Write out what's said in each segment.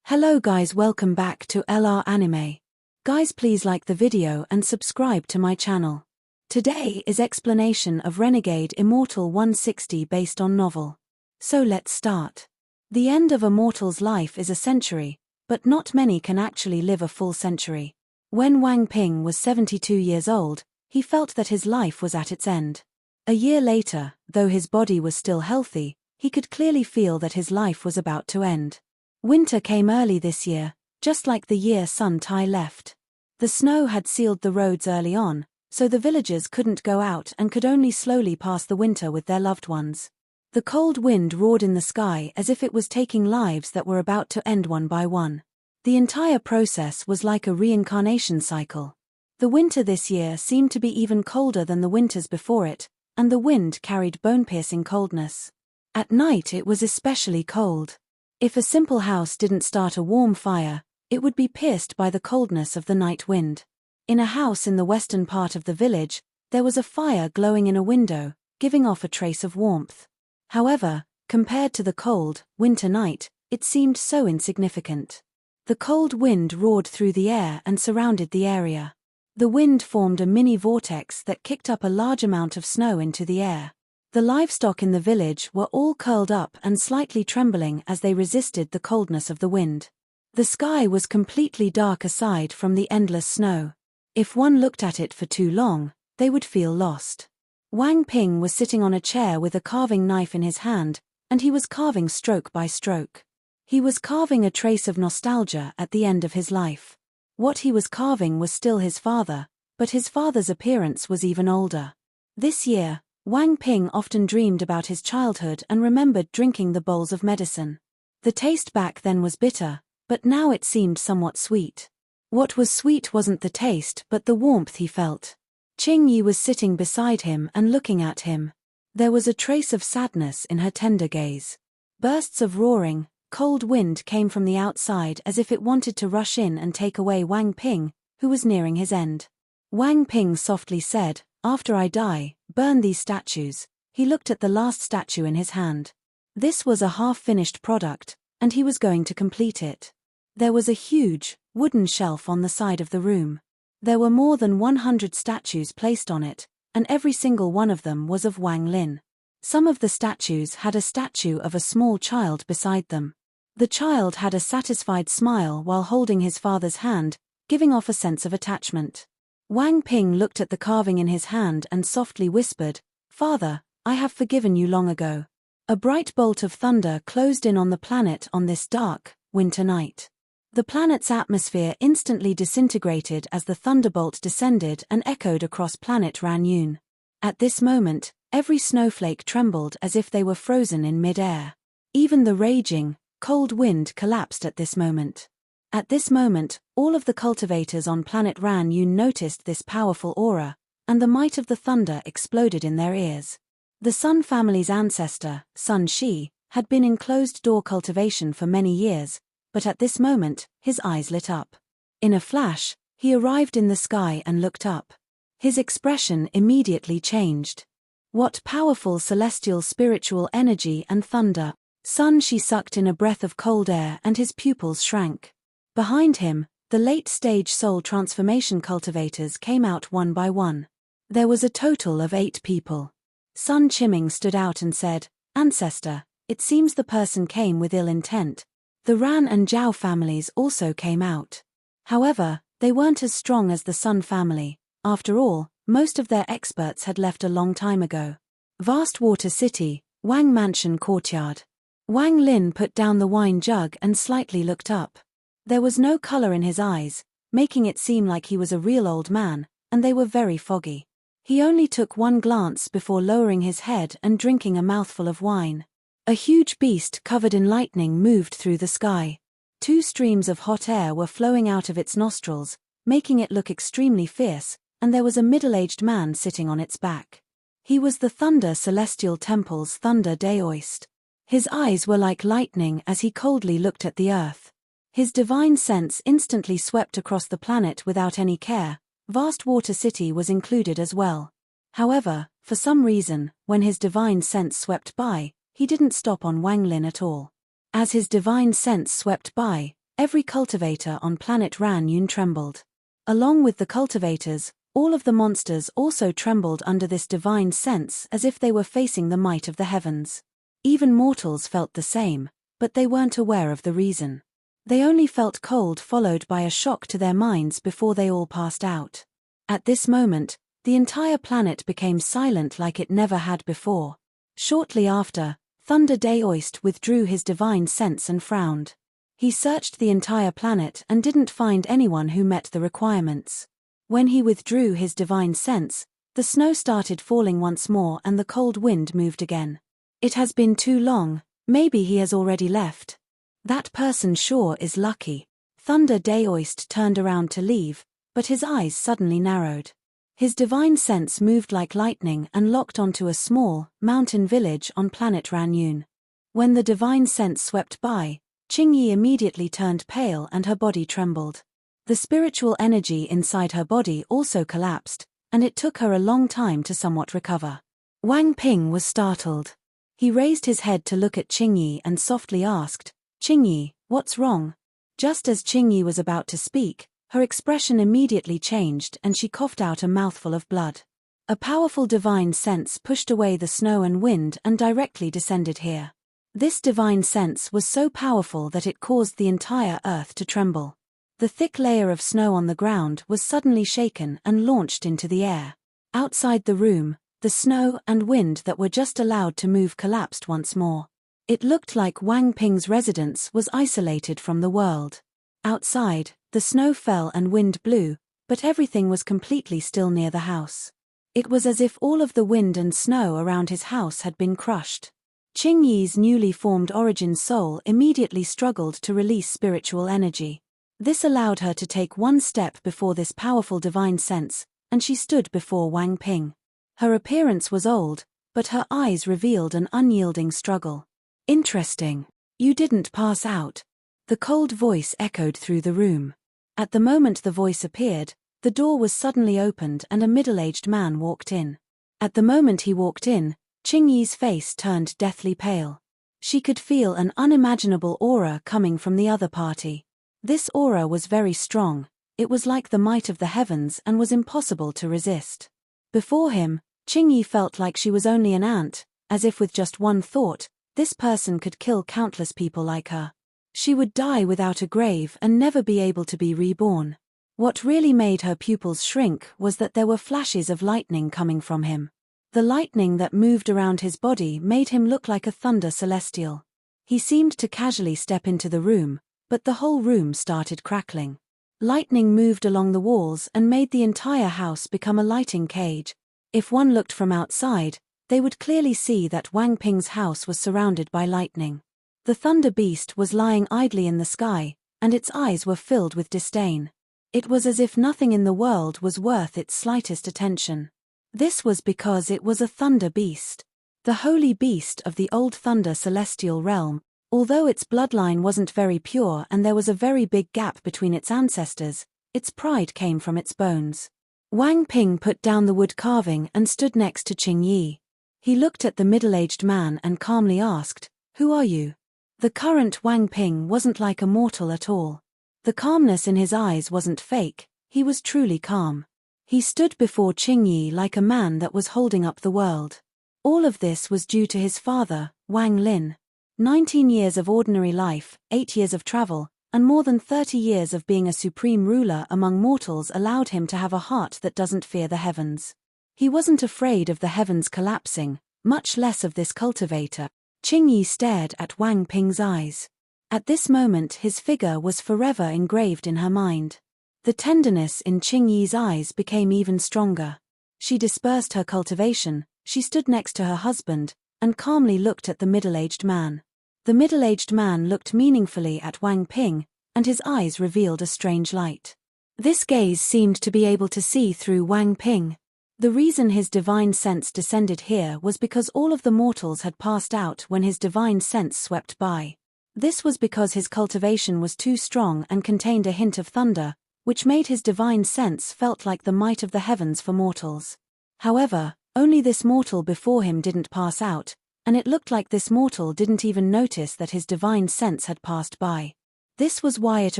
Hello guys, welcome back to LR Anime. Guys, please like the video and subscribe to my channel. Today is explanation of Renegade Immortal 160 based on novel. So let's start. The end of a mortal's life is a century, but not many can actually live a full century. When Wang Ping was 72 years old, he felt that his life was at its end. A year later, though his body was still healthy, he could clearly feel that his life was about to end. Winter came early this year, just like the year Sun Tai left. The snow had sealed the roads early on, so the villagers couldn't go out and could only slowly pass the winter with their loved ones. The cold wind roared in the sky as if it was taking lives that were about to end one by one. The entire process was like a reincarnation cycle. The winter this year seemed to be even colder than the winters before it, and the wind carried bone-piercing coldness. At night it was especially cold. If a simple house didn't start a warm fire, it would be pierced by the coldness of the night wind. In a house in the western part of the village, there was a fire glowing in a window, giving off a trace of warmth. However, compared to the cold, winter night, it seemed so insignificant. The cold wind roared through the air and surrounded the area. The wind formed a mini vortex that kicked up a large amount of snow into the air. The livestock in the village were all curled up and slightly trembling as they resisted the coldness of the wind. The sky was completely dark aside from the endless snow. If one looked at it for too long, they would feel lost. Wang Ping was sitting on a chair with a carving knife in his hand, and he was carving stroke by stroke. He was carving a trace of nostalgia at the end of his life. What he was carving was still his father, but his father's appearance was even older. This year, Wang Ping often dreamed about his childhood and remembered drinking the bowls of medicine. The taste back then was bitter, but now it seemed somewhat sweet. What was sweet wasn't the taste but the warmth he felt. Qing Yi was sitting beside him and looking at him. There was a trace of sadness in her tender gaze. Bursts of roaring, cold wind came from the outside as if it wanted to rush in and take away Wang Ping, who was nearing his end. Wang Ping softly said, "After I die, burn these statues." He looked at the last statue in his hand. This was a half-finished product, and he was going to complete it. There was a huge, wooden shelf on the side of the room. There were more than 100 statues placed on it, and every single one of them was of Wang Lin. Some of the statues had a statue of a small child beside them. The child had a satisfied smile while holding his father's hand, giving off a sense of attachment. Wang Ping looked at the carving in his hand and softly whispered, "Father, I have forgiven you long ago." A bright bolt of thunder closed in on the planet on this dark, winter night. The planet's atmosphere instantly disintegrated as the thunderbolt descended and echoed across planet Ranyun. At this moment, every snowflake trembled as if they were frozen in mid-air. Even the raging, cold wind collapsed at this moment. At this moment, all of the cultivators on planet Ranyun noticed this powerful aura, and the might of the thunder exploded in their ears. The Sun family's ancestor, Sun Shi, had been in closed-door cultivation for many years, but at this moment, his eyes lit up. In a flash, he arrived in the sky and looked up. His expression immediately changed. What powerful celestial spiritual energy and thunder! Sun Shi sucked in a breath of cold air and his pupils shrank. Behind him, the late-stage soul transformation cultivators came out one by one. There was a total of 8 people. Sun Chiming stood out and said, "Ancestor, it seems the person came with ill intent." The Ran and Zhao families also came out. However, they weren't as strong as the Sun family. After all, most of their experts had left a long time ago. Vast Water City, Wang Mansion Courtyard. Wang Lin put down the wine jug and slightly looked up. There was no color in his eyes, making it seem like he was a real old man, and they were very foggy. He only took one glance before lowering his head and drinking a mouthful of wine. A huge beast covered in lightning moved through the sky. 2 streams of hot air were flowing out of its nostrils, making it look extremely fierce, and there was a middle-aged man sitting on its back. He was the Thunder Celestial Temple's Thunder Daoist. His eyes were like lightning as he coldly looked at the earth. His divine sense instantly swept across the planet without any care. Vast Water City was included as well. However, for some reason, when his divine sense swept by, he didn't stop on Wang Lin at all. As his divine sense swept by, every cultivator on planet Ranyun trembled. Along with the cultivators, all of the monsters also trembled under this divine sense as if they were facing the might of the heavens. Even mortals felt the same, but they weren't aware of the reason. They only felt cold followed by a shock to their minds before they all passed out. At this moment, the entire planet became silent like it never had before. Shortly after, Thunder Daoist withdrew his divine sense and frowned. He searched the entire planet and didn't find anyone who met the requirements. When he withdrew his divine sense, the snow started falling once more and the cold wind moved again. It has been too long, maybe he has already left. That person sure is lucky. Thunder Daoist turned around to leave, but his eyes suddenly narrowed. His divine sense moved like lightning and locked onto a small, mountain village on planet Ranyun. When the divine sense swept by, Qingyi immediately turned pale and her body trembled. The spiritual energy inside her body also collapsed, and it took her a long time to somewhat recover. Wang Ping was startled. He raised his head to look at Qingyi and softly asked, "Qingyi, what's wrong?" Just as Qingyi was about to speak, her expression immediately changed and she coughed out a mouthful of blood. A powerful divine sense pushed away the snow and wind and directly descended here. This divine sense was so powerful that it caused the entire earth to tremble. The thick layer of snow on the ground was suddenly shaken and launched into the air. Outside the room, the snow and wind that were just allowed to move collapsed once more. It looked like Wang Ping's residence was isolated from the world. Outside, the snow fell and wind blew, but everything was completely still near the house. It was as if all of the wind and snow around his house had been crushed. Qingyi's newly formed origin soul immediately struggled to release spiritual energy. This allowed her to take one step before this powerful divine sense, and she stood before Wang Ping. Her appearance was old, but her eyes revealed an unyielding struggle. "Interesting. You didn't pass out." The cold voice echoed through the room. At the moment the voice appeared, the door was suddenly opened and a middle-aged man walked in. At the moment he walked in, Qingyi's face turned deathly pale. She could feel an unimaginable aura coming from the other party. This aura was very strong, it was like the might of the heavens and was impossible to resist. Before him, Qingyi felt like she was only an ant, as if with just one thought, this person could kill countless people like her. She would die without a grave and never be able to be reborn. What really made her pupils shrink was that there were flashes of lightning coming from him. The lightning that moved around his body made him look like a thunder celestial. He seemed to casually step into the room, but the whole room started crackling. Lightning moved along the walls and made the entire house become a lighting cage. If one looked from outside, they would clearly see that Wang Ping's house was surrounded by lightning. The thunder beast was lying idly in the sky, and its eyes were filled with disdain. It was as if nothing in the world was worth its slightest attention. This was because it was a thunder beast. The holy beast of the old thunder celestial realm, although its bloodline wasn't very pure and there was a very big gap between its ancestors, its pride came from its bones. Wang Ping put down the wood carving and stood next to Qingyi. He looked at the middle-aged man and calmly asked, "Who are you?" The current Wang Ping wasn't like a mortal at all. The calmness in his eyes wasn't fake, he was truly calm. He stood before Qingyi like a man that was holding up the world. All of this was due to his father, Wang Lin. 19 years of ordinary life, 8 years of travel, and more than 30 years of being a supreme ruler among mortals allowed him to have a heart that doesn't fear the heavens. He wasn't afraid of the heavens collapsing, much less of this cultivator. Qingyi stared at Wang Ping's eyes. At this moment his figure was forever engraved in her mind. The tenderness in Qingyi's eyes became even stronger. She dispersed her cultivation, she stood next to her husband, and calmly looked at the middle-aged man. The middle-aged man looked meaningfully at Wang Ping, and his eyes revealed a strange light. This gaze seemed to be able to see through Wang Ping. The reason his divine sense descended here was because all of the mortals had passed out when his divine sense swept by. This was because his cultivation was too strong and contained a hint of thunder, which made his divine sense felt like the might of the heavens for mortals. However, only this mortal before him didn't pass out, and it looked like this mortal didn't even notice that his divine sense had passed by. This was why it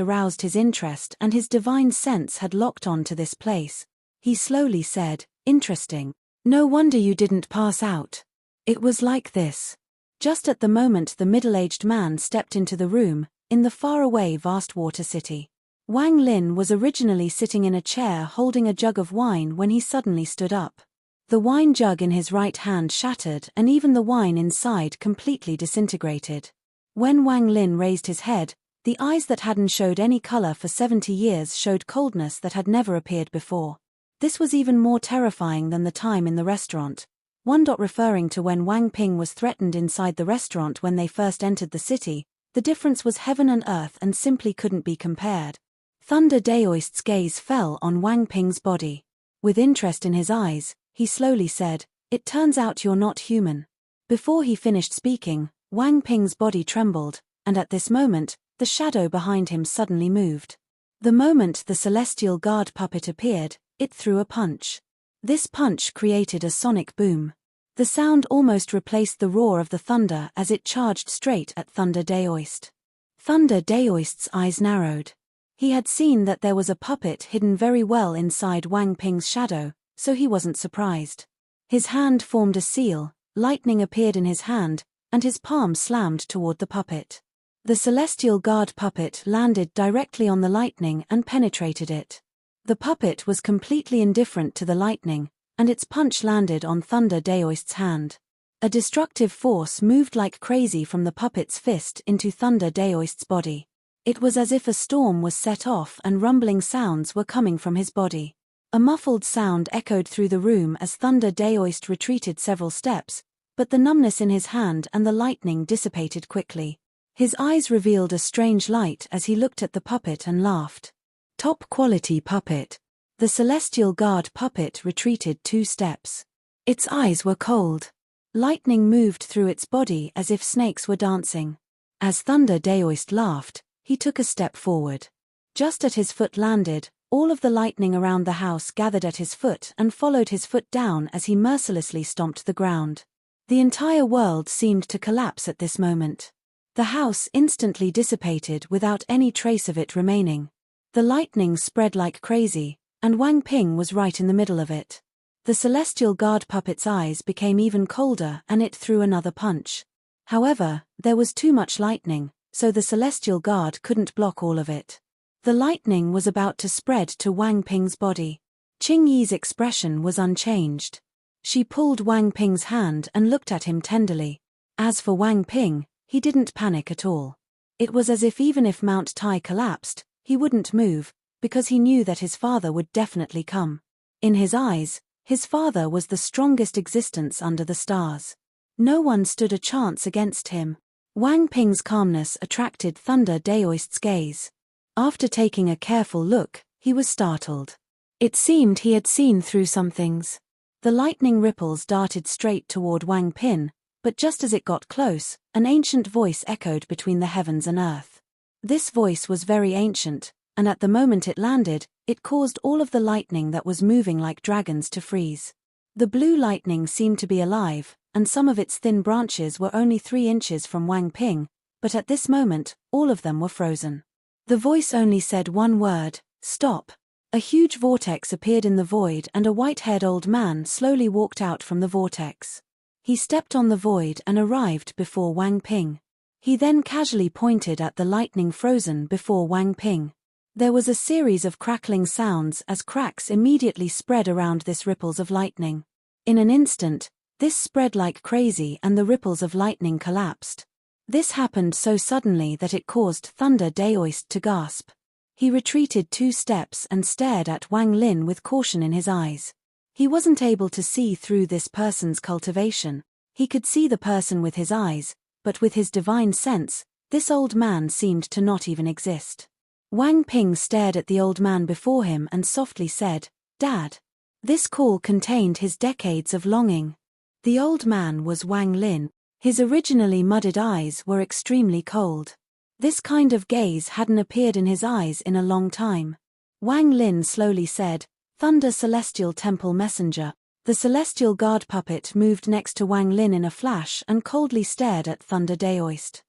aroused his interest, and his divine sense had locked on to this place. He slowly said, "Interesting. No wonder you didn't pass out. It was like this." Just at the moment the middle-aged man stepped into the room, in the faraway vast water city. Wang Lin was originally sitting in a chair holding a jug of wine when he suddenly stood up. The wine jug in his right hand shattered and even the wine inside completely disintegrated. When Wang Lin raised his head, the eyes that hadn't showed any color for 70 years showed coldness that had never appeared before. This was even more terrifying than the time in the restaurant. Referring to when Wang Ping was threatened inside the restaurant when they first entered the city, the difference was heaven and earth and simply couldn't be compared. Thunder Daoist's gaze fell on Wang Ping's body. With interest in his eyes, he slowly said, "It turns out you're not human." Before he finished speaking, Wang Ping's body trembled, and at this moment, the shadow behind him suddenly moved. The moment the celestial guard puppet appeared, it threw a punch. This punch created a sonic boom. The sound almost replaced the roar of the thunder as it charged straight at Thunder Daoist. Thunder Daoist's eyes narrowed. He had seen that there was a puppet hidden very well inside Wang Ping's shadow, so he wasn't surprised. His hand formed a seal, lightning appeared in his hand, and his palm slammed toward the puppet. The celestial guard puppet landed directly on the lightning and penetrated it. The puppet was completely indifferent to the lightning, and its punch landed on Thunder Daoist's hand. A destructive force moved like crazy from the puppet's fist into Thunder Daoist's body. It was as if a storm was set off and rumbling sounds were coming from his body. A muffled sound echoed through the room as Thunder Daoist retreated several steps, but the numbness in his hand and the lightning dissipated quickly. His eyes revealed a strange light as he looked at the puppet and laughed. Top quality puppet. The celestial guard puppet retreated 2 steps. Its eyes were cold. Lightning moved through its body as if snakes were dancing. As Thunder Daoist laughed, he took a step forward. Just as his foot landed, all of the lightning around the house gathered at his foot and followed his foot down as he mercilessly stomped the ground. The entire world seemed to collapse at this moment. The house instantly dissipated without any trace of it remaining. The lightning spread like crazy, and Wang Ping was right in the middle of it. The celestial guard puppet's eyes became even colder and it threw another punch. However, there was too much lightning, so the celestial guard couldn't block all of it. The lightning was about to spread to Wang Ping's body. Qing Yi's expression was unchanged. She pulled Wang Ping's hand and looked at him tenderly. As for Wang Ping, he didn't panic at all. It was as if even if Mount Tai collapsed, he wouldn't move, because he knew that his father would definitely come. In his eyes, his father was the strongest existence under the stars. No one stood a chance against him. Wang Ping's calmness attracted Thunder Daoist's gaze. After taking a careful look, he was startled. It seemed he had seen through some things. The lightning ripples darted straight toward Wang Ping, but just as it got close, an ancient voice echoed between the heavens and earth. This voice was very ancient, and at the moment it landed, it caused all of the lightning that was moving like dragons to freeze. The blue lightning seemed to be alive, and some of its thin branches were only 3 inches from Wang Ping, but at this moment, all of them were frozen. The voice only said one word, "Stop." A huge vortex appeared in the void and a white-haired old man slowly walked out from the vortex. He stepped on the void and arrived before Wang Ping. He then casually pointed at the lightning frozen before Wang Ping. There was a series of crackling sounds as cracks immediately spread around this ripples of lightning. In an instant, this spread like crazy and the ripples of lightning collapsed. This happened so suddenly that it caused Thunder Daoist to gasp. He retreated 2 steps and stared at Wang Lin with caution in his eyes. He wasn't able to see through this person's cultivation. He could see the person with his eyes, but with his divine sense, this old man seemed to not even exist. Wang Ping stared at the old man before him and softly said, "Dad." This call contained his decades of longing. The old man was Wang Lin. His originally muddied eyes were extremely cold. This kind of gaze hadn't appeared in his eyes in a long time. Wang Lin slowly said, "Thunder Celestial Temple Messenger." The celestial guard puppet moved next to Wang Lin in a flash and coldly stared at Thunder Daoist.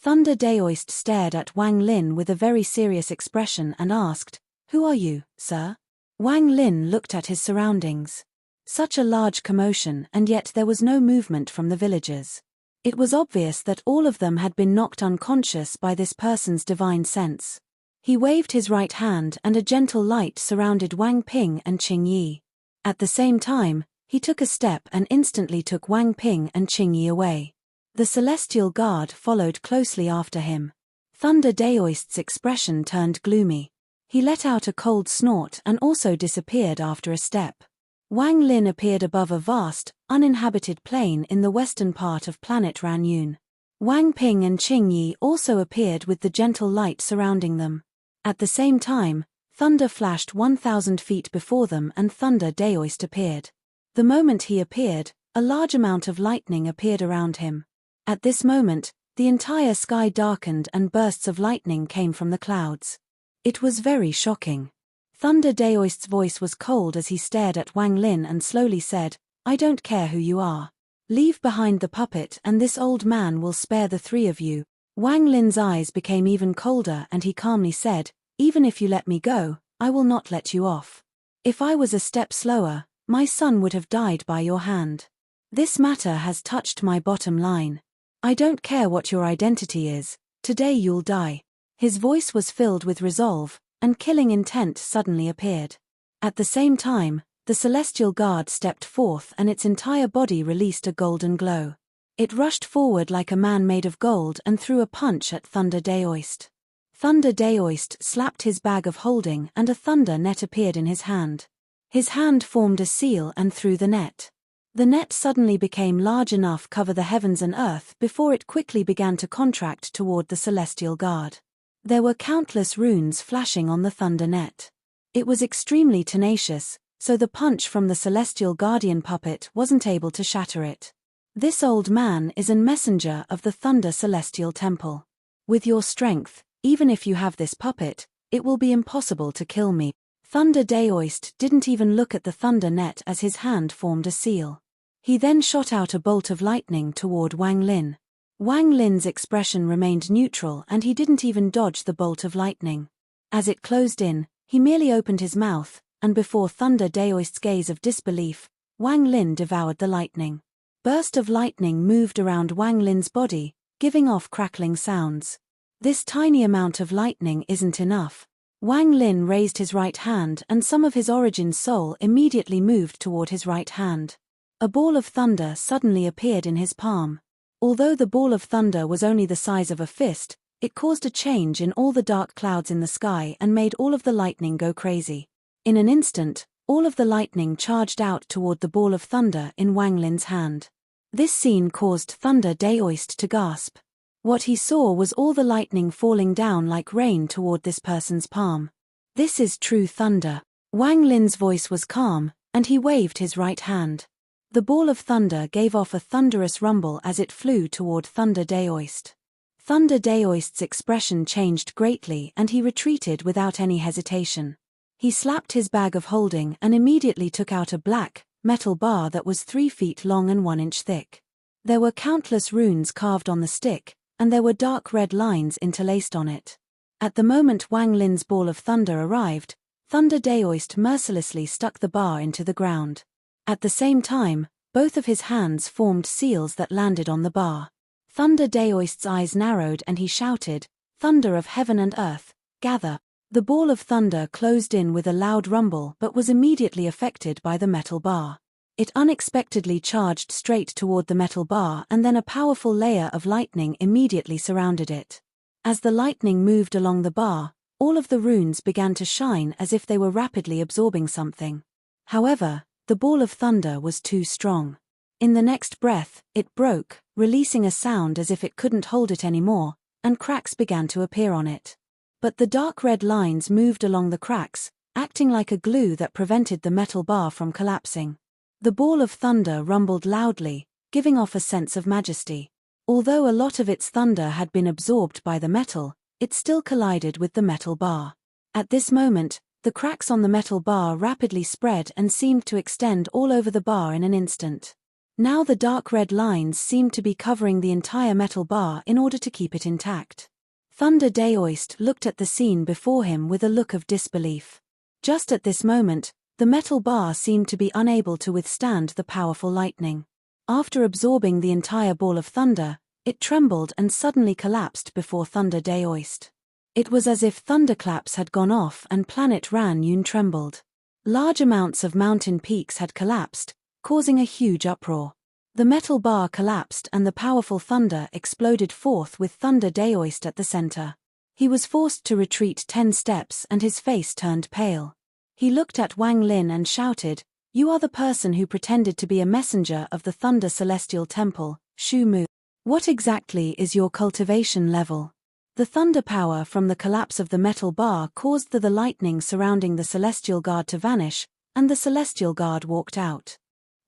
Thunder Daoist stared at Wang Lin with a very serious expression and asked, "Who are you, sir?" Wang Lin looked at his surroundings. Such a large commotion, and yet there was no movement from the villagers. It was obvious that all of them had been knocked unconscious by this person's divine sense. He waved his right hand and a gentle light surrounded Wang Ping and Qing Yi. At the same time, he took a step and instantly took Wang Ping and Qing Yi away. The Celestial Guard followed closely after him. Thunder Daoist's expression turned gloomy. He let out a cold snort and also disappeared after a step. Wang Lin appeared above a vast, uninhabited plain in the western part of planet Ranyun. Wang Ping and Qing Yi also appeared with the gentle light surrounding them. At the same time, thunder flashed 1,000 feet before them and Thunder Daoist appeared. The moment he appeared, a large amount of lightning appeared around him. At this moment, the entire sky darkened and bursts of lightning came from the clouds. It was very shocking. Thunder Daoist's voice was cold as he stared at Wang Lin and slowly said, "I don't care who you are. Leave behind the puppet and this old man will spare the three of you." Wang Lin's eyes became even colder and he calmly said, "Even if you let me go, I will not let you off. If I was a step slower, my son would have died by your hand. This matter has touched my bottom line. I don't care what your identity is, today you'll die." His voice was filled with resolve, and killing intent suddenly appeared. At the same time, the Celestial Guard stepped forth and its entire body released a golden glow. It rushed forward like a man made of gold and threw a punch at Thunder Daoist. Thunder Daoist slapped his bag of holding and a thunder net appeared in his hand. His hand formed a seal and threw the net. The net suddenly became large enough to cover the heavens and earth before it quickly began to contract toward the Celestial Guard. There were countless runes flashing on the thunder net. It was extremely tenacious, so the punch from the Celestial Guardian puppet wasn't able to shatter it. This old man is a messenger of the Thunder Celestial Temple. With your strength, even if you have this puppet, it will be impossible to kill me. Thunder Daoist didn't even look at the thunder net as his hand formed a seal. He then shot out a bolt of lightning toward Wang Lin. Wang Lin's expression remained neutral and he didn't even dodge the bolt of lightning. As it closed in, he merely opened his mouth, and before Thunder Daoist's gaze of disbelief, Wang Lin devoured the lightning. Burst of lightning moved around Wang Lin's body, giving off crackling sounds. This tiny amount of lightning isn't enough. Wang Lin raised his right hand and some of his origin soul immediately moved toward his right hand. A ball of thunder suddenly appeared in his palm. Although the ball of thunder was only the size of a fist, it caused a change in all the dark clouds in the sky and made all of the lightning go crazy. In an instant, all of the lightning charged out toward the ball of thunder in Wang Lin's hand. This scene caused Thunder Daoist to gasp. What he saw was all the lightning falling down like rain toward this person's palm. This is true thunder. Wang Lin's voice was calm, and he waved his right hand. The ball of thunder gave off a thunderous rumble as it flew toward Thunder Daoist. Thunder Daoist's expression changed greatly and he retreated without any hesitation. He slapped his bag of holding and immediately took out a black, metal bar that was 3 feet long and 1 inch thick. There were countless runes carved on the stick, and there were dark red lines interlaced on it. At the moment Wang Lin's ball of thunder arrived, Thunder Daoist mercilessly stuck the bar into the ground. At the same time, both of his hands formed seals that landed on the bar. Thunder Daoist's eyes narrowed and he shouted, "Thunder of heaven and earth, gather." The ball of thunder closed in with a loud rumble but was immediately affected by the metal bar. It unexpectedly charged straight toward the metal bar and then a powerful layer of lightning immediately surrounded it. As the lightning moved along the bar, all of the runes began to shine as if they were rapidly absorbing something. However, the ball of thunder was too strong. In the next breath, it broke, releasing a sound as if it couldn't hold it anymore, and cracks began to appear on it. But the dark red lines moved along the cracks, acting like a glue that prevented the metal bar from collapsing. The ball of thunder rumbled loudly, giving off a sense of majesty. Although a lot of its thunder had been absorbed by the metal, it still collided with the metal bar. At this moment, the cracks on the metal bar rapidly spread and seemed to extend all over the bar in an instant. Now the dark red lines seemed to be covering the entire metal bar in order to keep it intact. Thunder Daoist looked at the scene before him with a look of disbelief. Just at this moment, the metal bar seemed to be unable to withstand the powerful lightning. After absorbing the entire ball of thunder, it trembled and suddenly collapsed before Thunder Daoist. It was as if thunderclaps had gone off and planet Ranyun trembled. Large amounts of mountain peaks had collapsed, causing a huge uproar. The metal bar collapsed and the powerful thunder exploded forth with Thunder Daoist at the center. He was forced to retreat 10 steps and his face turned pale. He looked at Wang Lin and shouted, "You are the person who pretended to be a messenger of the Thunder Celestial Temple, Shu Mu. What exactly is your cultivation level?" The thunder power from the collapse of the metal bar caused the lightning surrounding the Celestial Guard to vanish, and the Celestial Guard walked out.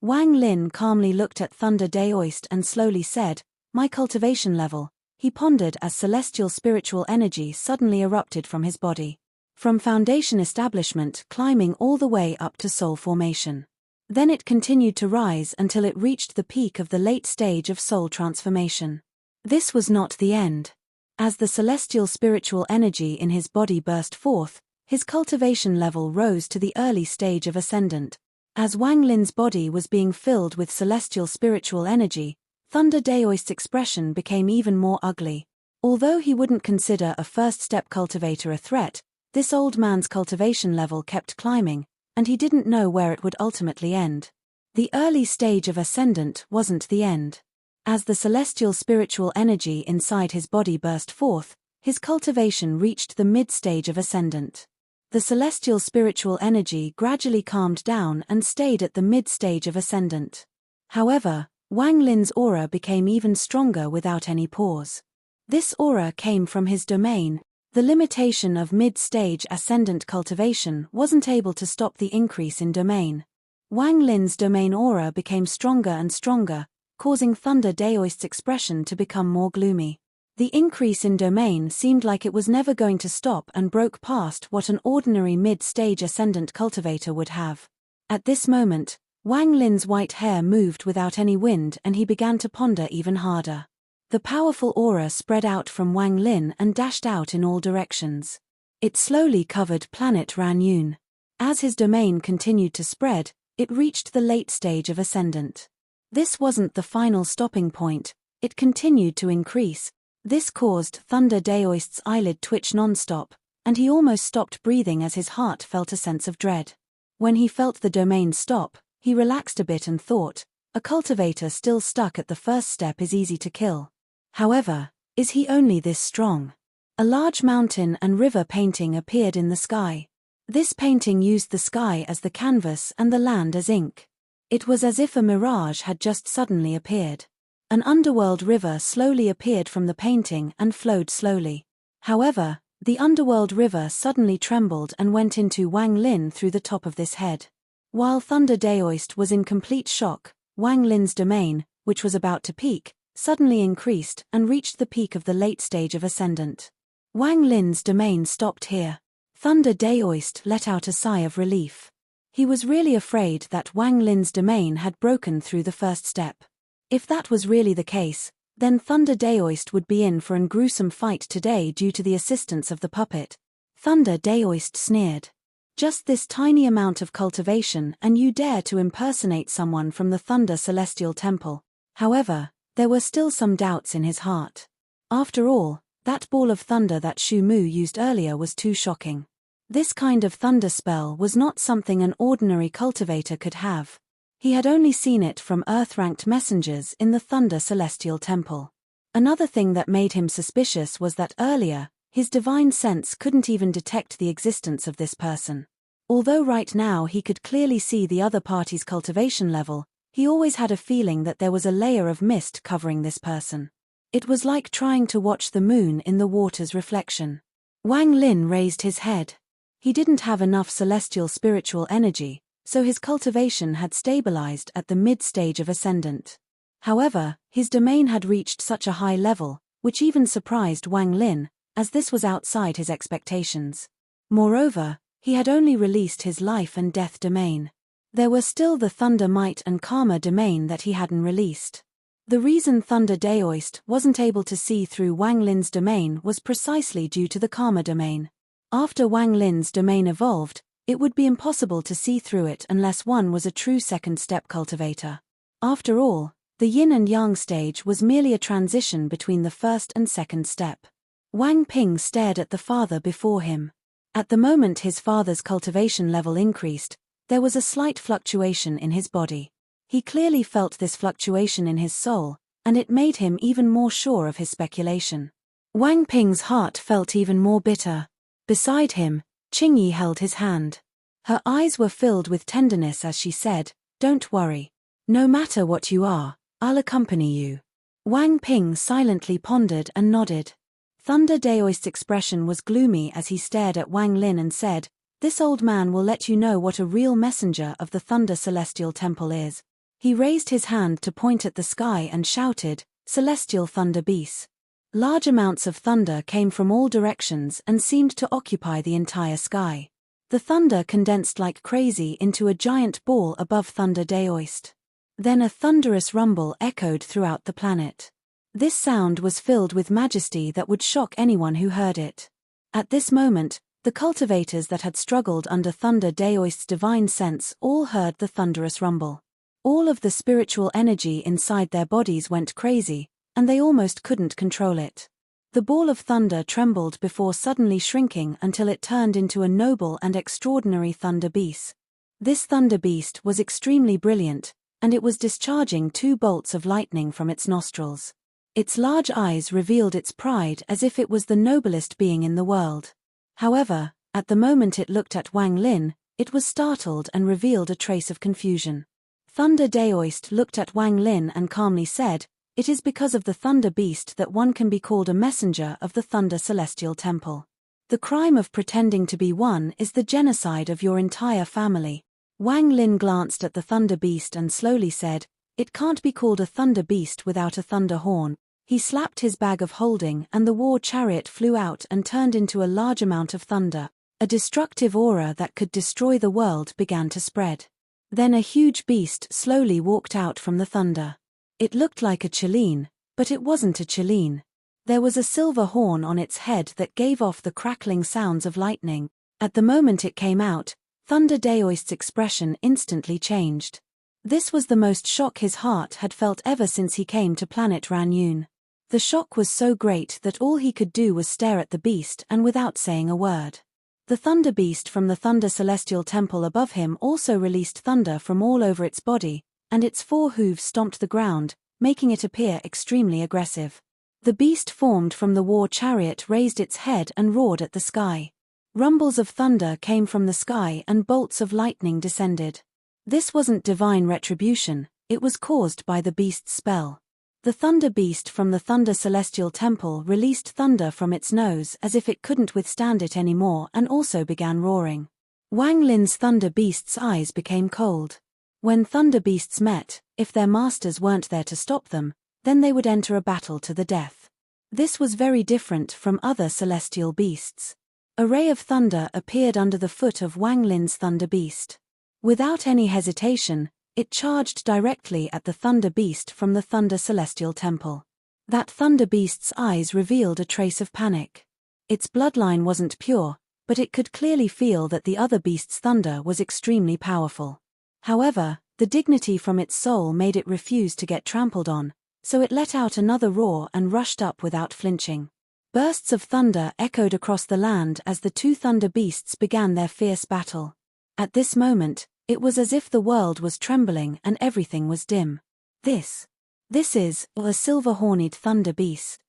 Wang Lin calmly looked at Thunder Daoist and slowly said, "My cultivation level." He pondered as celestial spiritual energy suddenly erupted from his body. From foundation establishment climbing all the way up to soul formation. Then it continued to rise until it reached the peak of the late stage of soul transformation. This was not the end. As the celestial spiritual energy in his body burst forth, his cultivation level rose to the early stage of ascendant. As Wang Lin's body was being filled with celestial spiritual energy, Thunder Daoist's expression became even more ugly. Although he wouldn't consider a first-step cultivator a threat, this old man's cultivation level kept climbing, and he didn't know where it would ultimately end. The early stage of ascendant wasn't the end. As the celestial spiritual energy inside his body burst forth, his cultivation reached the mid-stage of ascendant. The celestial spiritual energy gradually calmed down and stayed at the mid-stage of ascendant. However, Wang Lin's aura became even stronger without any pause. This aura came from his domain. The limitation of mid-stage ascendant cultivation wasn't able to stop the increase in domain. Wang Lin's domain aura became stronger and stronger, causing Thunder Daoist's expression to become more gloomy. The increase in domain seemed like it was never going to stop and broke past what an ordinary mid-stage ascendant cultivator would have. At this moment, Wang Lin's white hair moved without any wind and he began to ponder even harder. The powerful aura spread out from Wang Lin and dashed out in all directions. It slowly covered planet Ranyun. As his domain continued to spread, it reached the late stage of ascendant. This wasn't the final stopping point, it continued to increase. This caused Thunder Daoist's eyelid twitch non-stop, and he almost stopped breathing as his heart felt a sense of dread. When he felt the domain stop, he relaxed a bit and thought, a cultivator still stuck at the first step is easy to kill. However, is he only this strong? A large mountain and river painting appeared in the sky. This painting used the sky as the canvas and the land as ink. It was as if a mirage had just suddenly appeared. An underworld river slowly appeared from the painting and flowed slowly. However, the underworld river suddenly trembled and went into Wang Lin through the top of this head. While Thunder Daoist was in complete shock, Wang Lin's domain, which was about to peak, suddenly increased and reached the peak of the late stage of ascendant. Wang Lin's domain stopped here. Thunder Daoist let out a sigh of relief. He was really afraid that Wang Lin's domain had broken through the first step. If that was really the case, then Thunder Daoist would be in for an gruesome fight today due to the assistance of the puppet. Thunder Daoist sneered. Just this tiny amount of cultivation and you dare to impersonate someone from the Thunder Celestial Temple. However, there were still some doubts in his heart. After all, that ball of thunder that Shu Mu used earlier was too shocking. This kind of thunder spell was not something an ordinary cultivator could have. He had only seen it from Earth-ranked messengers in the Thunder Celestial Temple. Another thing that made him suspicious was that earlier, his divine sense couldn't even detect the existence of this person. Although right now he could clearly see the other party's cultivation level, he always had a feeling that there was a layer of mist covering this person. It was like trying to watch the moon in the water's reflection. Wang Lin raised his head. He didn't have enough celestial spiritual energy, so his cultivation had stabilized at the mid-stage of ascendant. However, his domain had reached such a high level, which even surprised Wang Lin, as this was outside his expectations. Moreover, he had only released his life and death domain. There were still the Thunder Might and Karma domain that he hadn't released. The reason Thunder Daoist wasn't able to see through Wang Lin's domain was precisely due to the Karma domain. After Wang Lin's domain evolved, it would be impossible to see through it unless one was a true second-step cultivator. After all, the yin and yang stage was merely a transition between the first and second step. Wang Ping stared at the father before him. At the moment his father's cultivation level increased, there was a slight fluctuation in his body. He clearly felt this fluctuation in his soul, and it made him even more sure of his speculation. Wang Ping's heart felt even more bitter. Beside him, Qingyi held his hand. Her eyes were filled with tenderness as she said, "Don't worry. No matter what you are, I'll accompany you." Wang Ping silently pondered and nodded. Thunder Daoist's expression was gloomy as he stared at Wang Lin and said, "This old man will let you know what a real messenger of the Thunder Celestial Temple is." He raised his hand to point at the sky and shouted, "Celestial Thunder Beasts." Large amounts of thunder came from all directions and seemed to occupy the entire sky. The thunder condensed like crazy into a giant ball above Thunder Daoist. Then a thunderous rumble echoed throughout the planet. This sound was filled with majesty that would shock anyone who heard it. At this moment, the cultivators that had struggled under Thunder Daoist's divine sense all heard the thunderous rumble. All of the spiritual energy inside their bodies went crazy, and they almost couldn't control it. The ball of thunder trembled before suddenly shrinking until it turned into a noble and extraordinary thunder beast. This thunder beast was extremely brilliant, and it was discharging 2 bolts of lightning from its nostrils. Its large eyes revealed its pride as if it was the noblest being in the world. However, at the moment it looked at Wang Lin, it was startled and revealed a trace of confusion. Thunder Daoist looked at Wang Lin and calmly said, "It is because of the Thunder Beast that one can be called a messenger of the Thunder Celestial Temple. The crime of pretending to be one is the genocide of your entire family." Wang Lin glanced at the Thunder Beast and slowly said, "It can't be called a Thunder Beast without a thunder horn." He slapped his bag of holding and the war chariot flew out and turned into a large amount of thunder. A destructive aura that could destroy the world began to spread. Then a huge beast slowly walked out from the thunder. It looked like a Chileen, but it wasn't a Chileen. There was a silver horn on its head that gave off the crackling sounds of lightning. At the moment it came out, Thunder Daoist's expression instantly changed. This was the most shock his heart had felt ever since he came to planet Ranyun. The shock was so great that all he could do was stare at the beast and without saying a word. The Thunder Beast from the Thunder Celestial Temple above him also released thunder from all over its body, and its 4 hooves stomped the ground, making it appear extremely aggressive. The beast formed from the war chariot raised its head and roared at the sky. Rumbles of thunder came from the sky and bolts of lightning descended. This wasn't divine retribution, it was caused by the beast's spell. The Thunder Beast from the Thunder Celestial Temple released thunder from its nose as if it couldn't withstand it anymore and also began roaring. Wang Lin's Thunder Beast's eyes became cold. When Thunder Beasts met, if their masters weren't there to stop them, then they would enter a battle to the death. This was very different from other celestial beasts. A ray of thunder appeared under the foot of Wang Lin's Thunder Beast. Without any hesitation, it charged directly at the Thunder Beast from the Thunder Celestial Temple. That Thunder Beast's eyes revealed a trace of panic. Its bloodline wasn't pure, but it could clearly feel that the other beast's thunder was extremely powerful. However, the dignity from its soul made it refuse to get trampled on, so it let out another roar and rushed up without flinching. Bursts of thunder echoed across the land as the 2 thunder beasts began their fierce battle. At this moment, it was as if the world was trembling and everything was dim. This is a silver-horned thunder beast.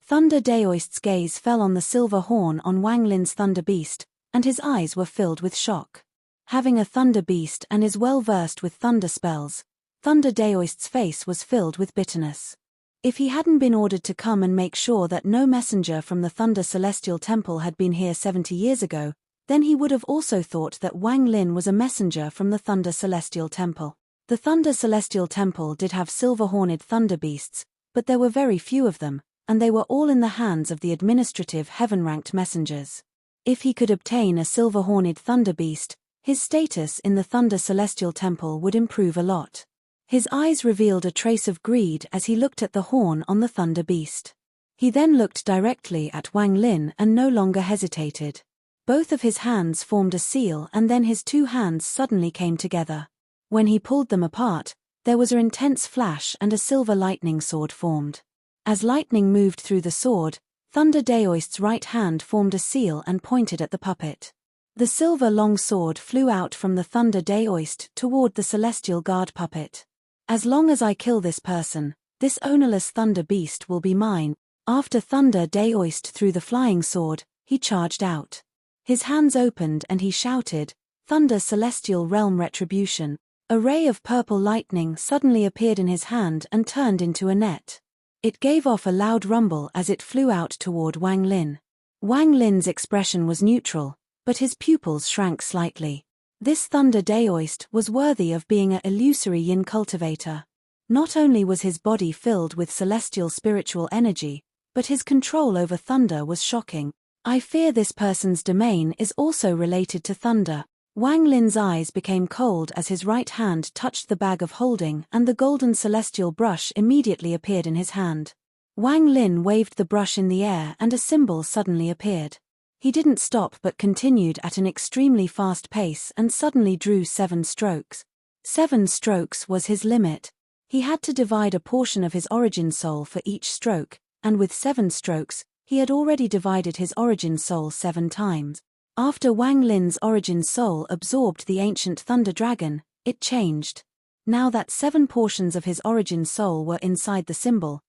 Thunder Daoist's gaze fell on the silver horn on Wang Lin's Thunder Beast, and his eyes were filled with shock. Having a Thunder Beast and is well versed with thunder spells, Thunder Daoist's face was filled with bitterness. If he hadn't been ordered to come and make sure that no messenger from the Thunder Celestial Temple had been here 70 years ago, then he would have also thought that Wang Lin was a messenger from the Thunder Celestial Temple. The Thunder Celestial Temple did have silver-horned thunder beasts, but there were very few of them, and they were all in the hands of the administrative heaven-ranked messengers. If he could obtain a silver-horned thunder beast, His status in the Thunder Celestial Temple would improve a lot. His eyes revealed a trace of greed as he looked at the horn on the Thunder Beast. He then looked directly at Wang Lin and no longer hesitated. Both of his hands formed a seal and then his two hands suddenly came together. When he pulled them apart, there was an intense flash and a silver lightning sword formed. As lightning moved through the sword, Thunder Daoist's right hand formed a seal and pointed at the puppet. The silver long sword flew out from the Thunder Daoist toward the Celestial Guard puppet. As long as I kill this person, this ownerless Thunder Beast will be mine. After Thunder Daoist threw the flying sword, he charged out. His hands opened and he shouted, "Thunder Celestial Realm Retribution." A ray of purple lightning suddenly appeared in his hand and turned into a net. It gave off a loud rumble as it flew out toward Wang Lin. Wang Lin's expression was neutral, but his pupils shrank slightly. This Thunder Daoist was worthy of being an illusory yin cultivator. Not only was his body filled with celestial spiritual energy, but his control over thunder was shocking. I fear this person's domain is also related to thunder. Wang Lin's eyes became cold as his right hand touched the bag of holding and the golden celestial brush immediately appeared in his hand. Wang Lin waved the brush in the air and a symbol suddenly appeared. He didn't stop but continued at an extremely fast pace and suddenly drew 7 strokes. 7 strokes was his limit. He had to divide a portion of his origin soul for each stroke, and with 7 strokes, he had already divided his origin soul 7 times. After Wang Lin's origin soul absorbed the ancient thunder dragon, it changed. Now that 7 portions of his origin soul were inside the symbol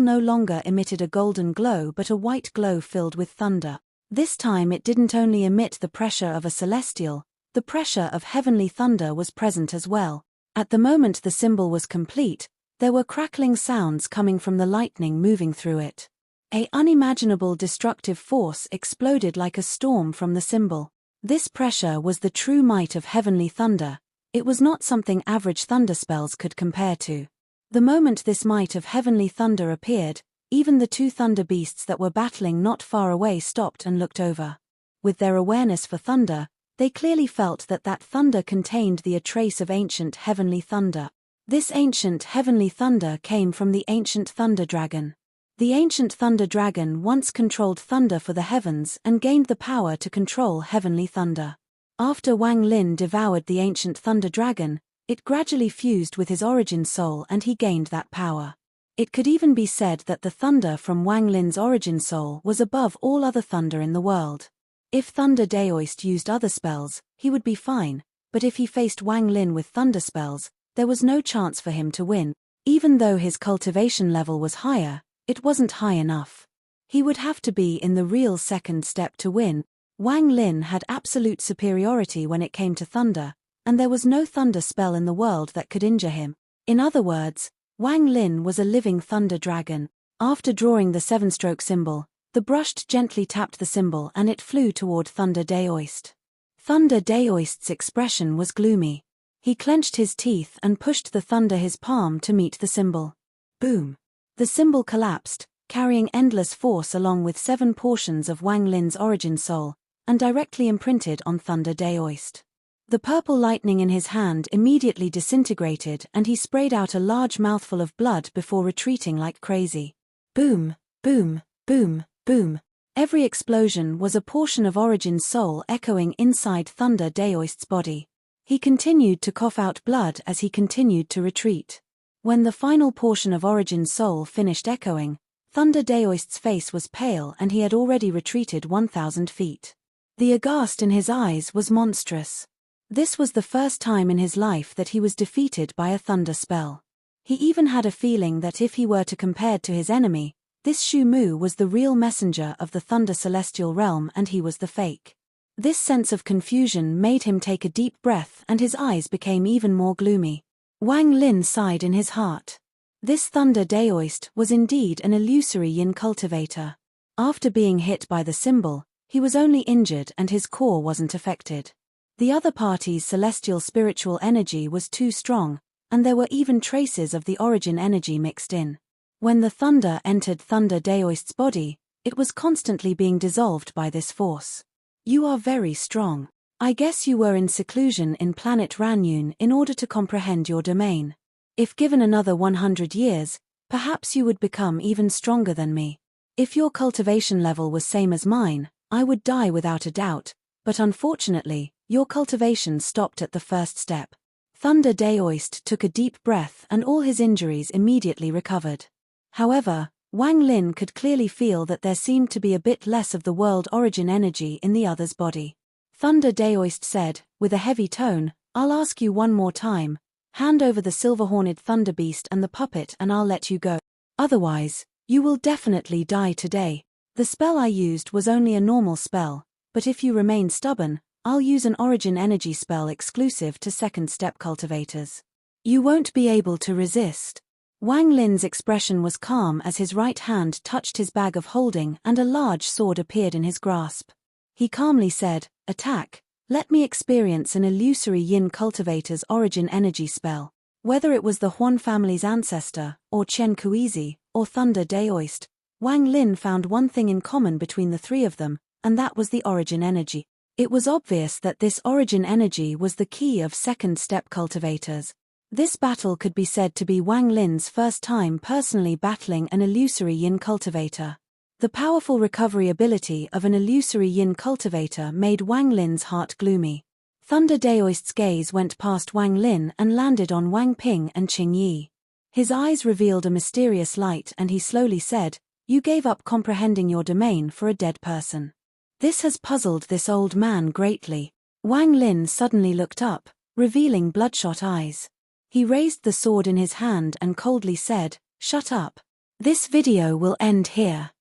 no longer emitted a golden glow but a white glow filled with thunder. This time it didn't only emit the pressure of a celestial, the pressure of heavenly thunder was present as well. At the moment the symbol was complete, there were crackling sounds coming from the lightning moving through it. An unimaginable destructive force exploded like a storm from the symbol. This pressure was the true might of heavenly thunder. It was not something average thunder spells could compare to. The moment this might of heavenly thunder appeared, even the 2 thunder beasts that were battling not far away stopped and looked over. With their awareness for thunder, they clearly felt that thunder contained a trace of ancient heavenly thunder. This ancient heavenly thunder came from the ancient thunder dragon. The ancient thunder dragon once controlled thunder for the heavens and gained the power to control heavenly thunder. After Wang Lin devoured the ancient thunder dragon, it gradually fused with his origin soul and he gained that power. It could even be said that the thunder from Wang Lin's origin soul was above all other thunder in the world. If Thunder Daoist used other spells, he would be fine, but if he faced Wang Lin with thunder spells, there was no chance for him to win. Even though his cultivation level was higher, it wasn't high enough. He would have to be in the real second step to win. Wang Lin had absolute superiority when it came to thunder, and there was no thunder spell in the world that could injure him. In other words, Wang Lin was a living thunder dragon. After drawing the 7-stroke symbol, the brush gently tapped the symbol and it flew toward Thunder Daoist. Thunder Daoist's expression was gloomy. He clenched his teeth and pushed the thunder his palm to meet the symbol. Boom! The symbol collapsed, carrying endless force along with 7 portions of Wang Lin's origin soul, and directly imprinted on Thunder Daoist. The purple lightning in his hand immediately disintegrated and he sprayed out a large mouthful of blood before retreating like crazy. Boom, boom, boom, boom. Every explosion was a portion of origin soul echoing inside Thunder Daoist's body. He continued to cough out blood as he continued to retreat. When the final portion of origin soul finished echoing, Thunder Daoist's face was pale and he had already retreated 1,000 feet. The aghast in his eyes was monstrous. This was the first time in his life that he was defeated by a thunder spell. He even had a feeling that if he were to compare to his enemy, this Shu Mu was the real messenger of the thunder celestial realm and he was the fake. This sense of confusion made him take a deep breath and his eyes became even more gloomy. Wang Lin sighed in his heart. This Thunder Daoist was indeed an illusory yin cultivator. After being hit by the symbol, he was only injured and his core wasn't affected. The other party's celestial spiritual energy was too strong, and there were even traces of the origin energy mixed in. When the thunder entered Thunder Daoist's body, it was constantly being dissolved by this force. You are very strong. I guess you were in seclusion in planet Ranyun in order to comprehend your domain. If given another 100 years, perhaps you would become even stronger than me. If your cultivation level was same as mine, I would die without a doubt, but unfortunately, your cultivation stopped at the first step. Thunder Daoist took a deep breath and all his injuries immediately recovered. However, Wang Lin could clearly feel that there seemed to be a bit less of the world origin energy in the other's body. Thunder Daoist said, with a heavy tone, I'll ask you one more time. Hand over the silver-horned thunder beast and the puppet and I'll let you go. Otherwise, you will definitely die today. The spell I used was only a normal spell, but if you remain stubborn, I'll use an origin energy spell exclusive to second step cultivators. You won't be able to resist. Wang Lin's expression was calm as his right hand touched his bag of holding and a large sword appeared in his grasp. He calmly said, attack. Let me experience an illusory yin cultivator's origin energy spell. Whether it was the Huan family's ancestor, or Chen Kuizi, or Thunder Daoist, Wang Lin found one thing in common between the three of them, and that was the origin energy. It was obvious that this origin energy was the key of second step cultivators. This battle could be said to be Wang Lin's first time personally battling an illusory yin cultivator. The powerful recovery ability of an illusory yin cultivator made Wang Lin's heart gloomy. Thunder Daoist's gaze went past Wang Lin and landed on Wang Ping and Qing Yi. His eyes revealed a mysterious light and he slowly said, You gave up comprehending your domain for a dead person. This has puzzled this old man greatly. Wang Lin suddenly looked up, revealing bloodshot eyes. He raised the sword in his hand and coldly said, Shut up. This video will end here.